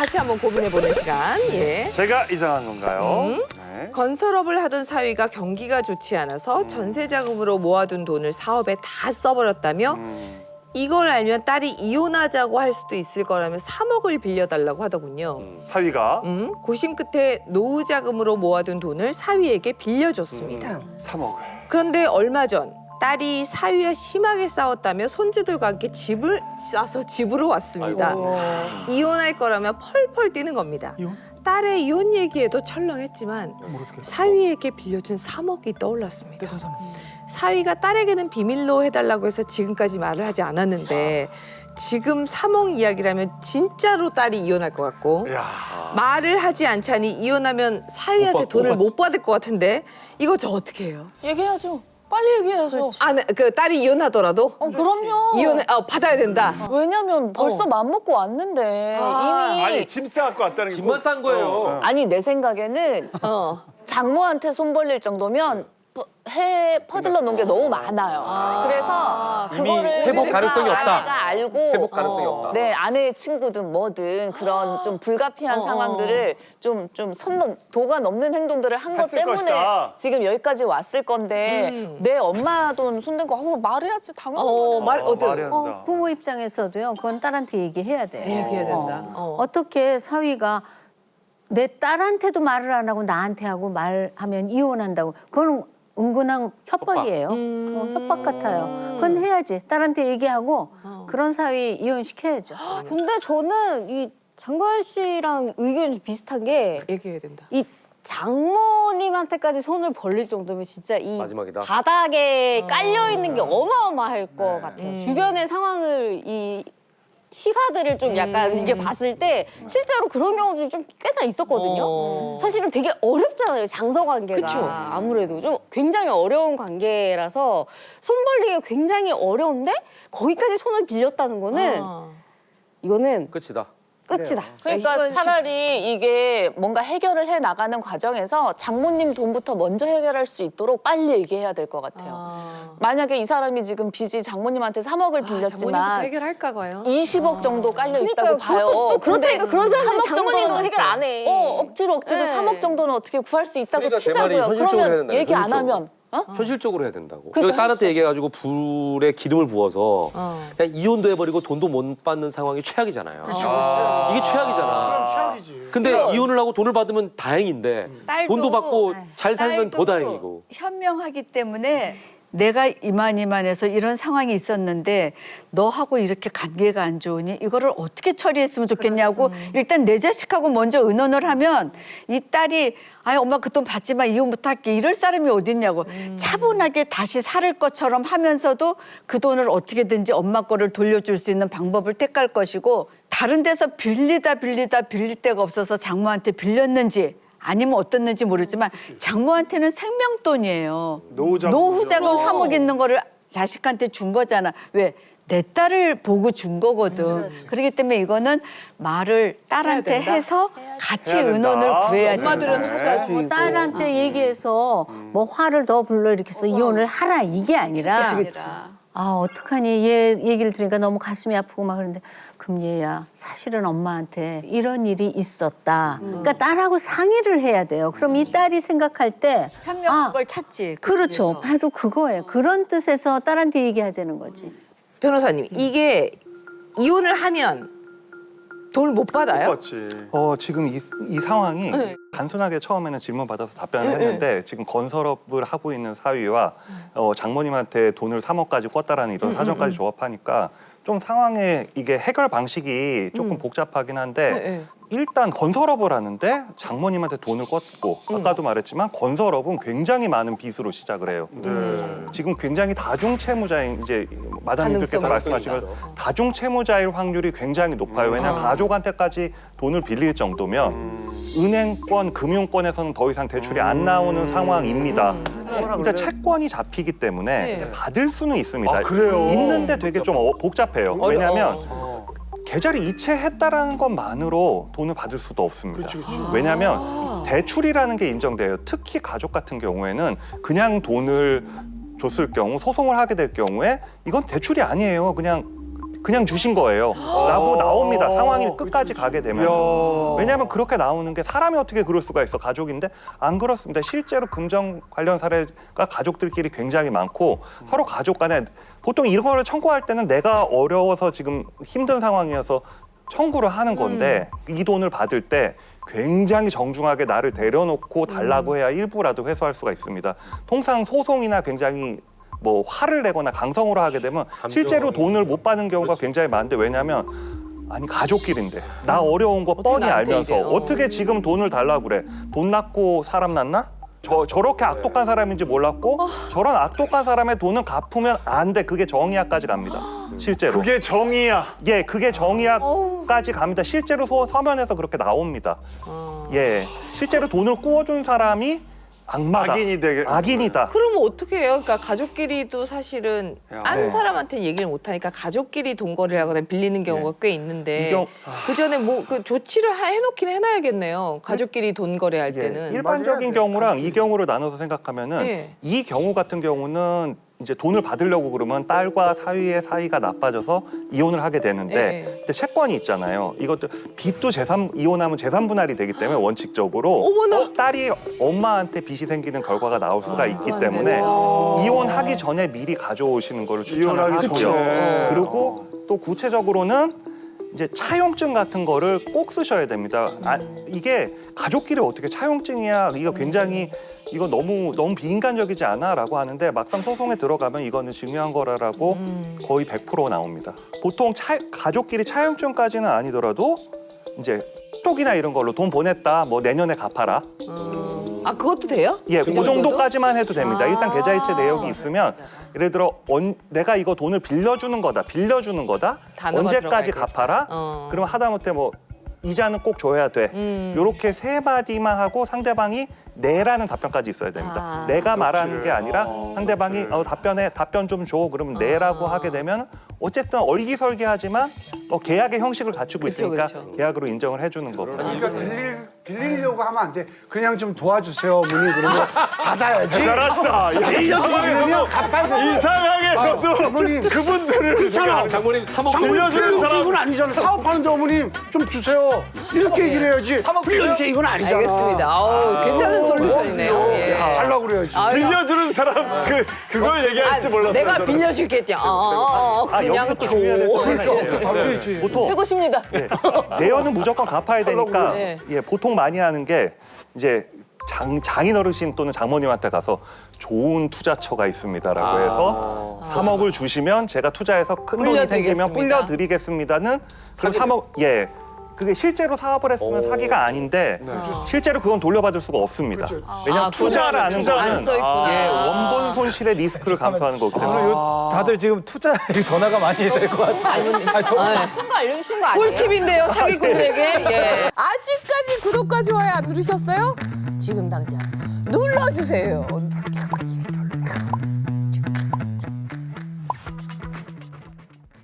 같이 한번 고민해보는 시간. 예. 제가 이상한 건가요? 네. 건설업을 하던 사위가 경기가 좋지 않아서 전세 자금으로 모아둔 돈을 사업에 다 써버렸다며 이걸 알면 딸이 이혼하자고 할 수도 있을 거라며 3억을 빌려달라고 하더군요. 사위가 고심 끝에 노후 자금으로 모아둔 돈을 사위에게 빌려줬습니다. 3억을. 그런데 얼마 전 딸이 사위와 심하게 싸웠다며 손주들과 함께 집을 싸서 집으로 왔습니다. 이혼할 거라며 펄펄 뛰는 겁니다. 딸의 이혼 얘기에도 철렁했지만 사위에게 빌려준 3억이 떠올랐습니다. 사위가 딸에게는 비밀로 해달라고 해서 지금까지 말을 하지 않았는데 지금 3억 이야기라면 진짜로 딸이 이혼할 것 같고 이야. 말을 하지 않자니 이혼하면 사위한테 돈을 못 받을 것 같은데 이거 저 어떻게 해요? 얘기해야죠. 빨리 얘기해야죠. 아, 그 딸이 이혼하더라도 그럼요. 이혼을 받아야 된다. 왜냐면 벌써 맘먹고 왔는데 이미 아니 짐 싸갖고 왔다는 게 집만 싼 거예요. 아니 내 생각에는 장모한테 손 벌릴 정도면 퍼질러 놓은 게 너무 많아요. 그래서 그거를 회복 가능성이 없다. 아내가 알고 회복 가능성이 없다. 네, 아내의 친구든 뭐든 그런 좀 불가피한 상황들을 좀 도가 넘는 행동들을 한 것 했을 때문에 것이다. 지금 여기까지 왔을 건데 내 엄마 돈 손댄 거 말해야지 당연한 말 어때요? 말이 한다. 부모 입장에서도요. 그건 딸한테 얘기해야 돼. 얘기해야 된다. 어떻게 사위가 내 딸한테도 말을 안 하고 나한테 하고 말하면 이혼한다고. 그건 은근한 협박이에요. 협박 같아요. 그건 해야지. 딸한테 얘기하고 그런 사위 이혼시켜야죠. 근데 저는 이 장관 씨랑 의견이 좀 비슷한 게 얘기해야 된다. 이 장모님한테까지 손을 벌릴 정도면 진짜 이 마지막이다. 바닥에 깔려 있는 게 어마어마할 것 같아요. 주변의 상황을 이 실화들을 좀 약간 이게 봤을 때 실제로 그런 경우들이 좀 꽤나 있었거든요. 사실은 되게 어렵잖아요. 장서 관계가. 그쵸. 아무래도 좀 굉장히 어려운 관계라서 손 벌리기가 굉장히 어려운데 거기까지 손을 빌렸다는 거는 이거는 끝이다. 끝이다. 그러니까 차라리 이게 뭔가 해결을 해 나가는 과정에서 장모님 돈부터 먼저 해결할 수 있도록 빨리 얘기해야 될 것 같아요. 만약에 이 사람이 지금 빚이 장모님한테 3억을 장모님부터 빌렸지만 해결할까 봐요. 20억 정도 깔려 있다고 봐요. 또 그렇다니까 그런 사람들이 3억 장모님도 정도는 해결 안 해. 억지로 네. 3억 정도는 어떻게 구할 수 있다고 그러니까 제 말이 치자고요. 현실적으로 해야 그러면 된다, 얘기 안 현실적으로. 하면 현실적으로 해야 된다고. 그러니까 여기 딸한테 얘기해가지고 불에 기름을 부어서 그냥 이혼도 해버리고 돈도 못 받는 상황이 최악이잖아요. 이게 최악이잖아. 최악이지. 근데 이혼을 하고 돈을 받으면 다행인데 돈도 받고 잘 살면 더 다행이고. 현명하기 때문에 내가 이만해서 이런 상황이 있었는데 너하고 이렇게 관계가 안 좋으니 이거를 어떻게 처리했으면 좋겠냐고 일단 내 자식하고 먼저 의논을 하면 이 딸이 아이 엄마 그 돈 받지만 이혼부터 할게 이럴 사람이 어딨냐고 차분하게 다시 살을 것처럼 하면서도 그 돈을 어떻게든지 엄마 거를 돌려줄 수 있는 방법을 택할 것이고 다른 데서 빌릴 데가 없어서 장모한테 빌렸는지 아니면 어떻는지 모르지만 장모한테는 생명돈이에요. 노후자금 3억 있는 거를 자식한테 준 거잖아. 왜? 내 딸을 보고 준 거거든. 그렇기 때문에 이거는 말을 딸한테 해서 같이 해야 된다. 의논을 구해야 된다. 엄마들은 하자주의고. 뭐 딸한테 얘기해서 뭐 화를 더 불러일으켜서 이혼을 하라 이게 아니라 아 어떡하니 얘 얘기를 들으니까 너무 가슴이 아프고 막 그러는데 그럼 얘야 사실은 엄마한테 이런 일이 있었다. 그러니까 딸하고 상의를 해야 돼요. 그럼 이 딸이 생각할 때 현명한 찾지. 그렇죠. 바로 그거예요. 그런 뜻에서 딸한테 얘기하자는 거지. 변호사님, 이게 이혼을 하면 돈을 못 받아요? 맞지. 지금 이 상황이 단순하게 처음에는 질문 받아서 답변을 했는데 지금 건설업을 하고 있는 사위와 장모님한테 돈을 3억까지 꿨다라는 이런 사정까지 조합하니까 좀 상황에 이게 해결 방식이 조금 복잡하긴 한데 일단 건설업을 하는데 장모님한테 돈을 꿨고 아까도 말했지만 건설업은 굉장히 많은 빚으로 시작을 해요. 지금 굉장히 다중채무자인 이제 마담님께서 말씀하시면 다중채무자일 확률이 굉장히 높아요. 왜냐하면 가족한테까지 돈을 빌릴 정도면 은행권, 금융권에서는 더 이상 대출이 안 나오는 상황입니다. 이제 채권이 잡히기 때문에 받을 수는 있습니다. 아, 그래요? 있는데 되게 좀 복잡해요. 왜냐하면 계좌를 이체했다라는 것만으로 돈을 받을 수도 없습니다. 왜냐하면 대출이라는 게 인정돼요. 특히 가족 같은 경우에는 그냥 돈을 줬을 경우 소송을 하게 될 경우에 이건 대출이 아니에요. 그냥 그냥 주신 거예요. 라고 나옵니다. 상황이 끝까지 가게 되면. 왜냐하면 그렇게 나오는 게 사람이 어떻게 그럴 수가 있어. 가족인데 안 그렇습니다. 실제로 금전 관련 사례가 가족들끼리 굉장히 많고 서로 가족 간에 보통 이런 거를 청구할 때는 내가 어려워서 지금 힘든 상황이어서 청구를 하는 건데 이 돈을 받을 때 굉장히 정중하게 나를 데려놓고 달라고 해야 일부라도 회수할 수가 있습니다. 통상 소송이나 굉장히 뭐 화를 내거나 강성으로 하게 되면 실제로 돈을 못 받는 경우가 굉장히 많은데 왜냐하면 아니 가족끼리인데 나 어려운 거 뻔히 나한테 알면서 이래. 어떻게 지금 돈을 달라고 그래. 돈 낳고 사람 낳나? 저렇게 악독한 사람인지 몰랐고 저런 악독한 사람의 돈은 갚으면 안 돼. 그게 정의학까지 갑니다. 실제로. 그게 정의야. 예, 그게 정의학까지 갑니다. 실제로 서면에서 그렇게 나옵니다. 예, 실제로 돈을 꾸어준 사람이 악마다. 악인이다. 그러면 어떻게 해요? 그러니까 가족끼리도 사실은 딴 사람한테는 얘기를 못 하니까 가족끼리 돈거래를 하거나 빌리는 경우가 꽤 있는데 그 전에 뭐 그 조치를 해놓긴 해놔야겠네요. 가족끼리 돈거래할 예, 때는. 일반적인 경우랑 이 경우를 나눠서 생각하면은 예. 이 경우 같은 경우는 이제 돈을 받으려고 그러면 딸과 사위의 사이가 나빠져서 이혼을 하게 되는데 예. 근데 채권이 있잖아요. 이것도 빚도 이혼하면 재산 분할이 되기 때문에 원칙적으로 어머나. 딸이 엄마한테 빚이 생기는 결과가 나올 수가 있기 때문에 이혼하기 전에 미리 가져오시는 걸 추천을 이혼하기 하고요. 전에. 그리고 또 구체적으로는 이제 차용증 같은 거를 꼭 쓰셔야 됩니다. 이게 가족끼리 어떻게 차용증이야? 이거 굉장히 이거 너무 비인간적이지 않아?라고 하는데 막상 소송에 들어가면 이거는 중요한 거라고 거의 100% 나옵니다. 보통 가족끼리 차용증까지는 아니더라도 이제 톡이나 이런 걸로 돈 보냈다, 뭐 내년에 갚아라. 아 그것도 돼요? 예, 그 정도도? 정도까지만 해도 됩니다. 일단 계좌이체 내역이 있으면 예를 들어 내가 이거 돈을 빌려주는 거다, 단어가 언제까지 들어가야겠다. 갚아라. 그러면 하다못해 뭐 이자는 꼭 줘야 돼. 요렇게 세 마디만 하고 상대방이 네라는 답변까지 있어야 됩니다. 내가 말하는 게 아니라 상대방이 답변 좀 줘. 그러면 네라고 하게 되면 어쨌든 얼기설기하지만 계약의 형식을 갖추고 있으니까 그쵸. 계약으로 인정을 해주는 거고. 그러니까 빌리려고 하면 안 돼. 그냥 좀 도와주세요, 어머니. 그러면 받아야지. 잘하시다. 이 상황에서도 이 상황에서도 어머님. 그분들을 그렇잖아. 장모님 3억 빌려주는 사람. 이건 아니잖아. 사업하는데 어머님 좀 주세요. 이렇게 얘기를 해야지. 빌려주세요. 이건 아니잖아. 알겠습니다. 아우, 괜찮은 솔루션이네요. 예. 달라고 그래야지. 빌려주는 사람 그걸 얘기할지 몰랐어요. 내가 저는. 빌려줄게. 그냥 여기서 또 중요한 게 또 하나 있어요. 보통 최고십니다. 내연은 무조건 갚아야 되니까 네. 보통 많이 하는 게 이제 장인 어르신 또는 장모님한테 가서 좋은 투자처가 있습니다라고 해서 3억을 주시면 제가 투자해서 큰 돈이 생기면 불려드리겠습니다는 그럼 3억 그게 실제로 사업을 했으면 사기가 아닌데 실제로 그건 돌려받을 수가 없습니다. 왜냐하면 투자라는 안 써 거는 있구나. 원본 손실의 리스크를 감수하는 거기 때문에 다들 지금 투자 전화가 많이 될 것 같아요. 나쁜 거 알려주신 거 아니에요? 꿀팁인데요, 사기꾼들에게. 예. 아직까지 구독과 좋아요 안 누르셨어요? 지금 당장 눌러주세요.